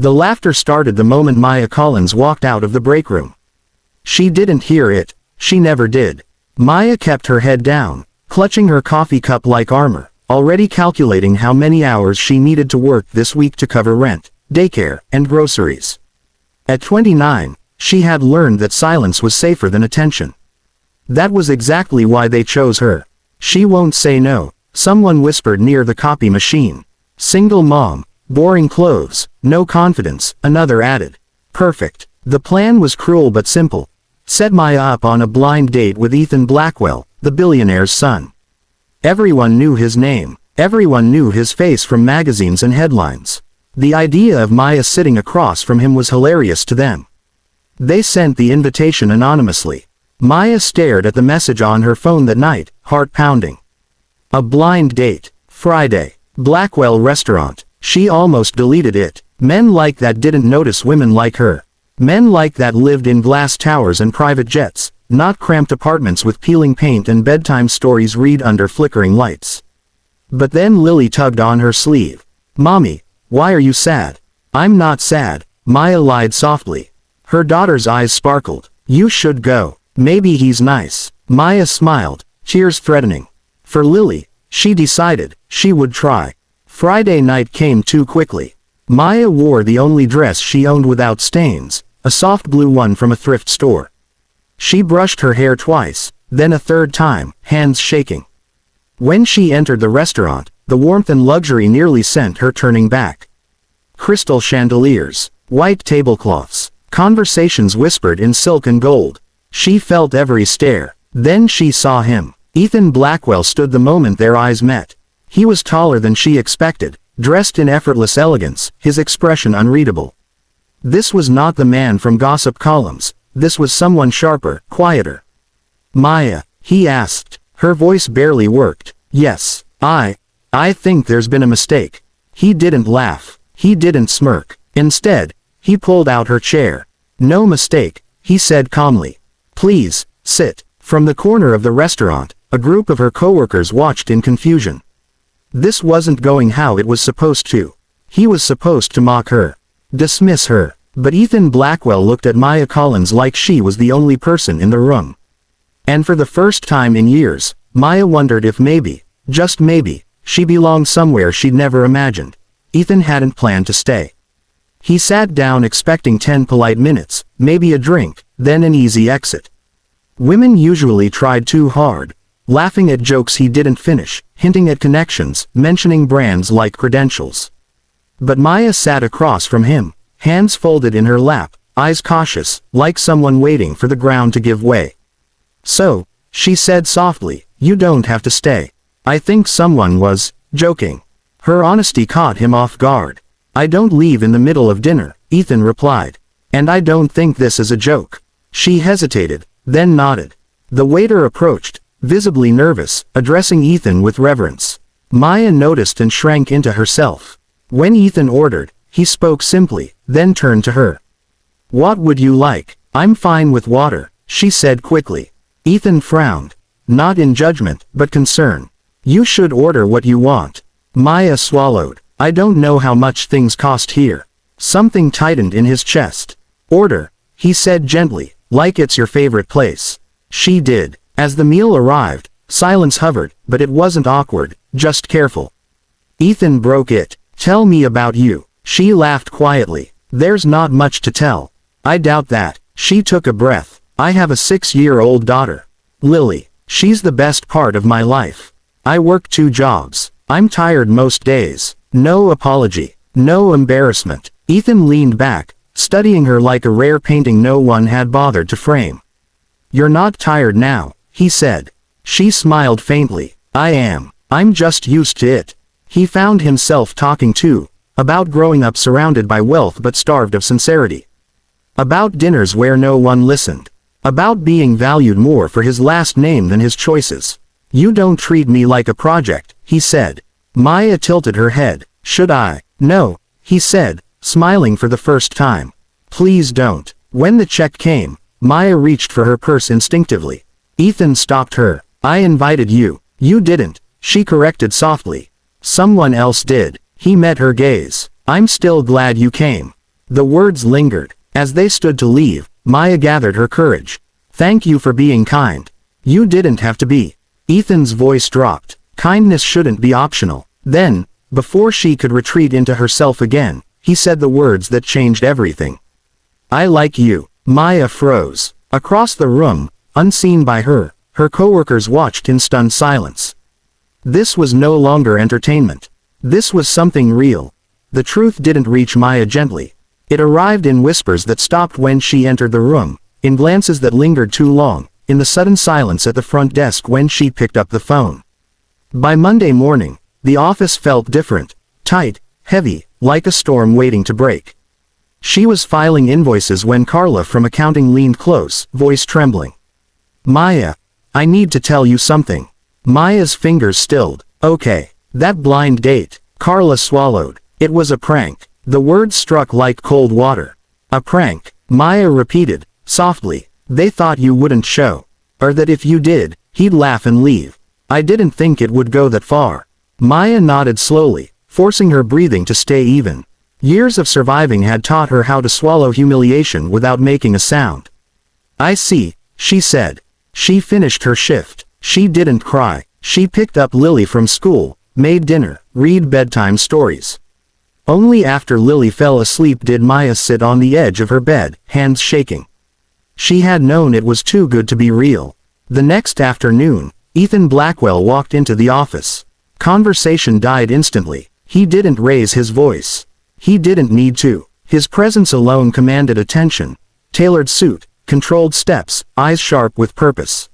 The laughter started the moment Maya Collins walked out of the break room. She didn't hear it. She never did. Maya kept her head down, clutching her coffee cup like armor, already calculating how many hours she needed to work this week to cover rent, daycare, and groceries. At 29, she had learned that silence was safer than attention. That was exactly why they chose her. She won't say no, someone whispered near the copy machine. Single mom, boring clothes, no confidence, another added. Perfect. The plan was cruel but simple. Set Maya up on a blind date with Ethan Blackwell, the billionaire's son. Everyone knew his name. Everyone knew his face from magazines and headlines. The idea of Maya sitting across from him was hilarious to them. They sent the invitation anonymously. Maya stared at the message on her phone that night, heart pounding. A blind date. Friday. Blackwell restaurant. She almost deleted it. Men like that didn't notice women like her. Men like that lived in glass towers and private jets, not cramped apartments with peeling paint and bedtime stories read under flickering lights. But then Lily tugged on her sleeve. Mommy, why are you sad? I'm not sad, Maya lied softly. Her daughter's eyes sparkled. You should go. Maybe he's nice. Maya smiled, tears threatening. For Lily, she decided, she would try. Friday night came too quickly. Maya wore the only dress she owned without stains, a soft blue one from a thrift store. She brushed her hair twice, then a third time, hands shaking. When she entered the restaurant, the warmth and luxury nearly sent her turning back. Crystal chandeliers, white tablecloths, conversations whispered in silk and gold. She felt every stare. Then she saw him. Ethan Blackwell stood the moment their eyes met. He was taller than she expected, dressed in effortless elegance, his expression unreadable. This was not the man from gossip columns. This was someone sharper, quieter. Maya, he asked. Her voice barely worked. Yes, I think there's been a mistake. He didn't laugh. He didn't smirk. Instead, he pulled out her chair. No mistake, he said calmly. Please, sit. From the corner of the restaurant, a group of her coworkers watched in confusion. This wasn't going how it was supposed to. He was supposed to mock her. Dismiss her. But Ethan Blackwell looked at Maya Collins like she was the only person in the room. And for the first time in years, Maya wondered if maybe, just maybe, she belonged somewhere she'd never imagined. Ethan hadn't planned to stay. He sat down expecting 10 polite minutes, maybe a drink, then an easy exit. Women usually tried too hard, laughing at jokes he didn't finish, hinting at connections, mentioning brands like credentials. But Maya sat across from him, hands folded in her lap, eyes cautious, like someone waiting for the ground to give way. So, she said softly, you don't have to stay. I think someone was joking. Her honesty caught him off guard. I don't leave in the middle of dinner, Ethan replied. And I don't think this is a joke. She hesitated, then nodded. The waiter approached, visibly nervous, addressing Ethan with reverence. Maya noticed and shrank into herself. When Ethan ordered, he spoke simply, then turned to her. What would you like? I'm fine with water, she said quickly. Ethan frowned. Not in judgment, but concern. You should order what you want. Maya swallowed. I don't know how much things cost here. Something tightened in his chest. Order, he said gently, like it's your favorite place. She did. As the meal arrived, silence hovered, but it wasn't awkward, just careful. Ethan broke it. Tell me about you. She laughed quietly. There's not much to tell. I doubt that. She took a breath. I have a 6-year-old daughter. Lily. She's the best part of my life. I work 2 jobs. I'm tired most days. No apology. No embarrassment. Ethan leaned back, studying her like a rare painting no one had bothered to frame. You're not tired now, he said. She smiled faintly. I am. I'm just used to it. He found himself talking too, about growing up surrounded by wealth but starved of sincerity. About dinners where no one listened. About being valued more for his last name than his choices. You don't treat me like a project, he said. Maya tilted her head. Should I? No, he said, smiling for the first time. Please don't. When the check came, Maya reached for her purse instinctively. Ethan stopped her. I invited you. You didn't, she corrected softly. Someone else did. He met her gaze. I'm still glad you came. The words lingered. As they stood to leave, Maya gathered her courage. Thank you for being kind. You didn't have to be. Ethan's voice dropped. Kindness shouldn't be optional. Then, before she could retreat into herself again, he said the words that changed everything. I like you. Maya froze. Across the room, unseen by her, her coworkers watched in stunned silence. This was no longer entertainment. This was something real. The truth didn't reach Maya gently. It arrived in whispers that stopped when she entered the room, in glances that lingered too long, in the sudden silence at the front desk when she picked up the phone. By Monday morning, the office felt different, tight, heavy, like a storm waiting to break. She was filing invoices when Carla from accounting leaned close, voice trembling. Maya, I need to tell you something. Maya's fingers stilled. Okay. That blind date, Carla swallowed. It was a prank. The words struck like cold water. A prank, Maya repeated, softly. They thought you wouldn't show. Or that if you did, he'd laugh and leave. I didn't think it would go that far. Maya nodded slowly, forcing her breathing to stay even. Years of surviving had taught her how to swallow humiliation without making a sound. I see, she said. She finished her shift. She didn't cry. She picked up Lily from school, made dinner, read bedtime stories. Only after Lily fell asleep did Maya sit on the edge of her bed, hands shaking. She had known it was too good to be real. The next afternoon, Ethan Blackwell walked into the office. Conversation died instantly. He didn't raise his voice. He didn't need to. His presence alone commanded attention. Tailored suit, controlled steps, eyes sharp with purpose.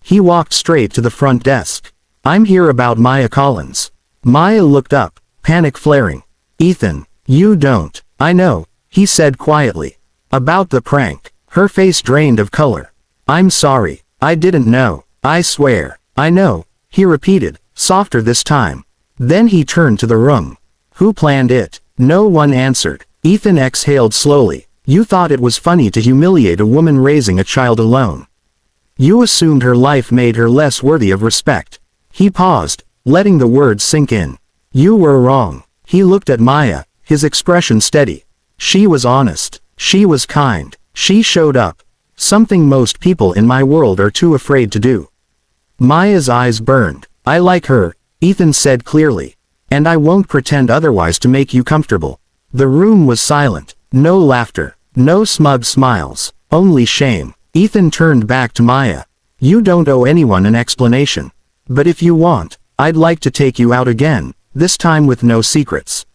He walked straight to the front desk. I'm here about Maya Collins. Maya looked up, panic flaring. Ethan, you don't. I know, he said quietly. About the prank. Her face drained of color. I'm sorry. I didn't know. I swear. I know, he repeated, softer this time. Then he turned to the room. Who planned it? No one answered. Ethan exhaled slowly. You thought it was funny to humiliate a woman raising a child alone. You assumed her life made her less worthy of respect. He paused, letting the words sink in. You were wrong. He looked at Maya, his expression steady. She was honest. She was kind. She showed up. Something most people in my world are too afraid to do. Maya's eyes burned. I like her, Ethan said clearly. And I won't pretend otherwise to make you comfortable. The room was silent. No laughter. No smug smiles. Only shame. Ethan turned back to Maya. You don't owe anyone an explanation. But if you want, I'd like to take you out again, this time with no secrets.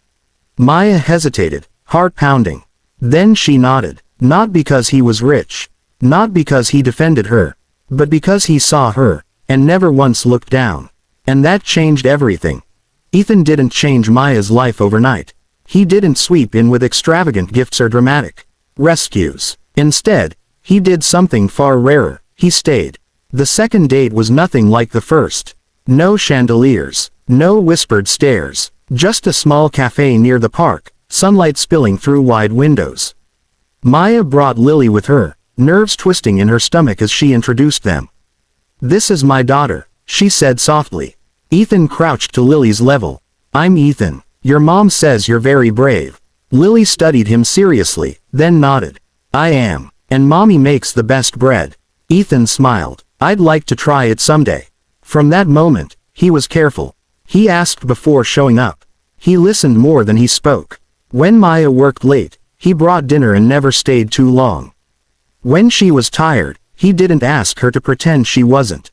Maya hesitated, heart pounding. Then she nodded. Not because he was rich. Not because he defended her. But because he saw her, and never once looked down. And that changed everything. Ethan didn't change Maya's life overnight. He didn't sweep in with extravagant gifts or dramatic rescues. Instead, he did something far rarer. He stayed. The second date was nothing like the first. No chandeliers. No whispered stares. Just a small cafe near the park, sunlight spilling through wide windows. Maya brought Lily with her, nerves twisting in her stomach as she introduced them. This is my daughter, she said softly. Ethan crouched to Lily's level. I'm Ethan. Your mom says you're very brave. Lily studied him seriously, then nodded. I am. And mommy makes the best bread. Ethan smiled. I'd like to try it someday. From that moment, he was careful. He asked before showing up. He listened more than he spoke. When Maya worked late, he brought dinner and never stayed too long. When she was tired, he didn't ask her to pretend she wasn't.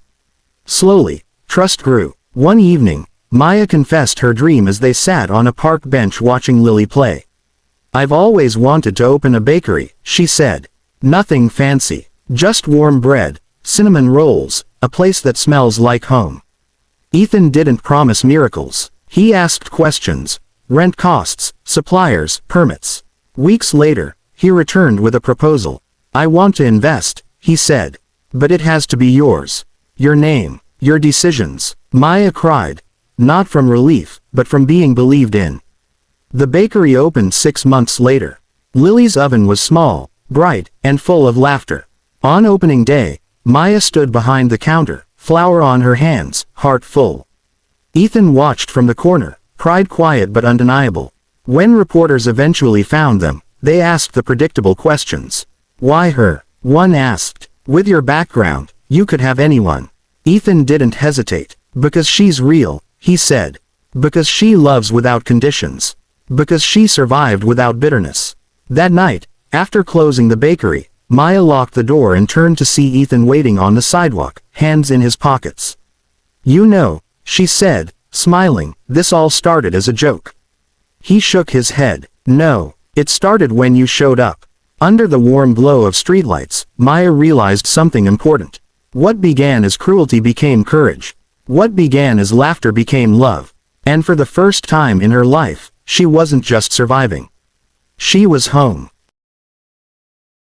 Slowly, trust grew. One evening, Maya confessed her dream as they sat on a park bench watching Lily play. I've always wanted to open a bakery, she said. Nothing fancy. Just warm bread, cinnamon rolls, a place that smells like home. Ethan didn't promise miracles. He asked questions. Rent costs, suppliers, permits. Weeks later, he returned with a proposal. I want to invest, he said. But it has to be yours. Your name, your decisions. Maya cried. Not from relief, but from being believed in. The bakery opened 6 months later. Lily's oven was small, bright, and full of laughter. On opening day, Maya stood behind the counter, flour on her hands, heart full. Ethan watched from the corner, pride quiet but undeniable. When reporters eventually found them, they asked the predictable questions. Why her? One asked. With your background, you could have anyone. Ethan didn't hesitate. Because she's real, he said. Because she loves without conditions. Because she survived without bitterness. That night, after closing the bakery, Maya locked the door and turned to see Ethan waiting on the sidewalk, hands in his pockets. You know, she said, smiling, this all started as a joke. He shook his head. No, it started when you showed up. Under the warm glow of streetlights, Maya realized something important. What began as cruelty became courage. What began as laughter became love. And for the first time in her life, she wasn't just surviving. She was home.